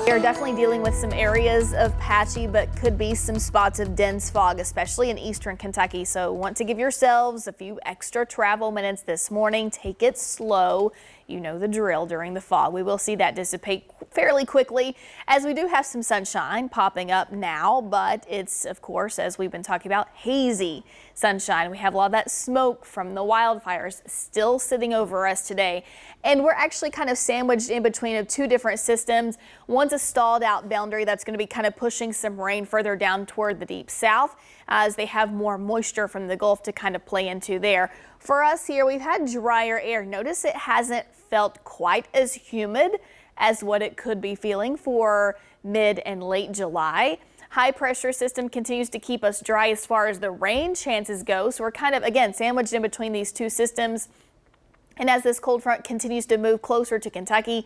We are definitely dealing with some areas of patchy, but could be some spots of dense fog, especially in eastern Kentucky. So want to give yourselves a few extra travel minutes this morning. Take it slow. You know the drill during the fog. We will see that dissipate fairly quickly as we do have some sunshine popping up now, but it's, of course, as we've been talking about, hazy sunshine. We have a lot of that smoke from the wildfires still sitting over us today. And we're actually kind of sandwiched in between of two different systems. One's a stalled out boundary that's going to be kind of pushing some rain further down toward the deep south as they have more moisture from the Gulf to kind of play into there. For us here, we've had drier air. Notice it hasn't felt quite as humid as what it could be feeling for mid and late July. High pressure system continues to keep us dry as far as the rain chances go. So we're kind of, again, sandwiched in between these two systems. And as this cold front continues to move closer to Kentucky,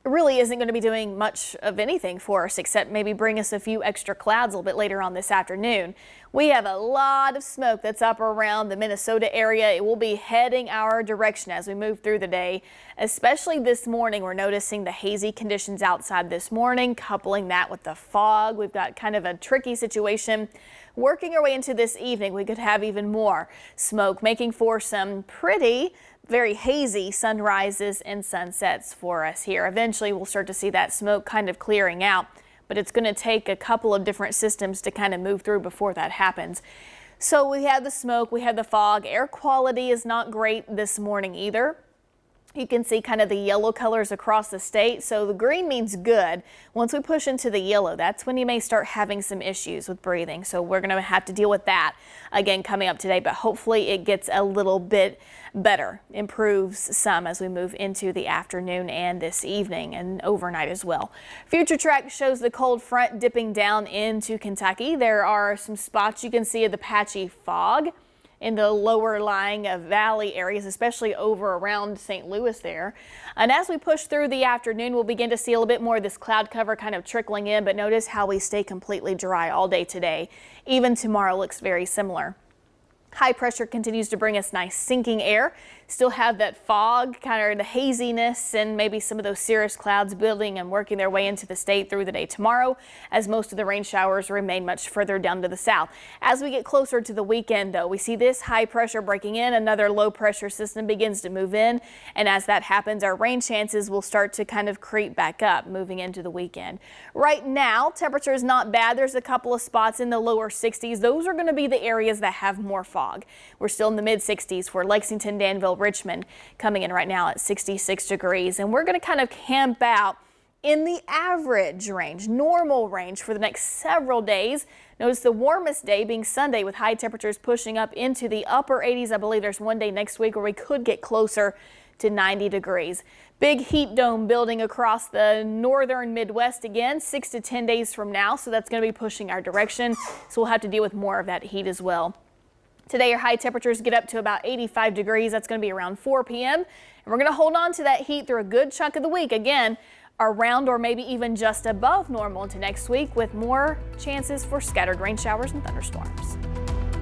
it really isn't going to be doing much of anything for us except maybe bring us a few extra clouds a little bit later on this afternoon. We have a lot of smoke that's up around the Minnesota area. It will be heading our direction as we move through the day, especially this morning. We're noticing the hazy conditions outside this morning, coupling that with the fog. We've got kind of a tricky situation working our way into this evening. We could have even more smoke, making for some very hazy sunrises and sunsets for us here. Eventually we'll start to see that smoke kind of clearing out, but it's going to take a couple of different systems to kind of move through before that happens. So we have the smoke, we have the fog. Air quality is not great this morning either. You can see kind of the yellow colors across the state. So the green means good. Once we push into the yellow, that's when you may start having some issues with breathing. So we're going to have to deal with that again coming up today, but hopefully it gets a little bit better, improves some as we move into the afternoon and this evening and overnight as well. FUTURETRACK shows the cold front dipping down into Kentucky. There are some spots you can see of the patchy fog in the lower lying valley areas, especially over around St. Louis there. And as we push through the afternoon, we'll begin to see a little bit more of this cloud cover kind of trickling in, but notice how we stay completely dry all day today. Even tomorrow looks very similar. High pressure continues to bring us nice sinking air. Still have that fog, kind of the haziness, and maybe some of those cirrus clouds building and working their way into the state through the day tomorrow, as most of the rain showers remain much further down to the south. As we get closer to the weekend, though, we see this high pressure breaking in. Another low pressure system begins to move in, and as that happens, our rain chances will start to kind of creep back up moving into the weekend. Right now, temperature is not bad. There's a couple of spots in the lower 60s. Those are going to be the areas that have more fog. We're still in the mid 60s for Lexington, Danville, Richmond, coming in right now at 66 degrees. And we're going to kind of camp out in the average range, normal range for the next several days. Notice the warmest day being Sunday with high temperatures pushing up into the upper 80s. I believe there's one day next week where we could get closer to 90 degrees. Big heat dome building across the northern Midwest again 6 to 10 days from now. So that's going to be pushing our direction. So we'll have to deal with more of that heat as well. Today, your high temperatures get up to about 85 degrees. That's going to be around 4 p.m. And we're going to hold on to that heat through a good chunk of the week. Again, around or maybe even just above normal into next week with more chances for scattered rain showers and thunderstorms.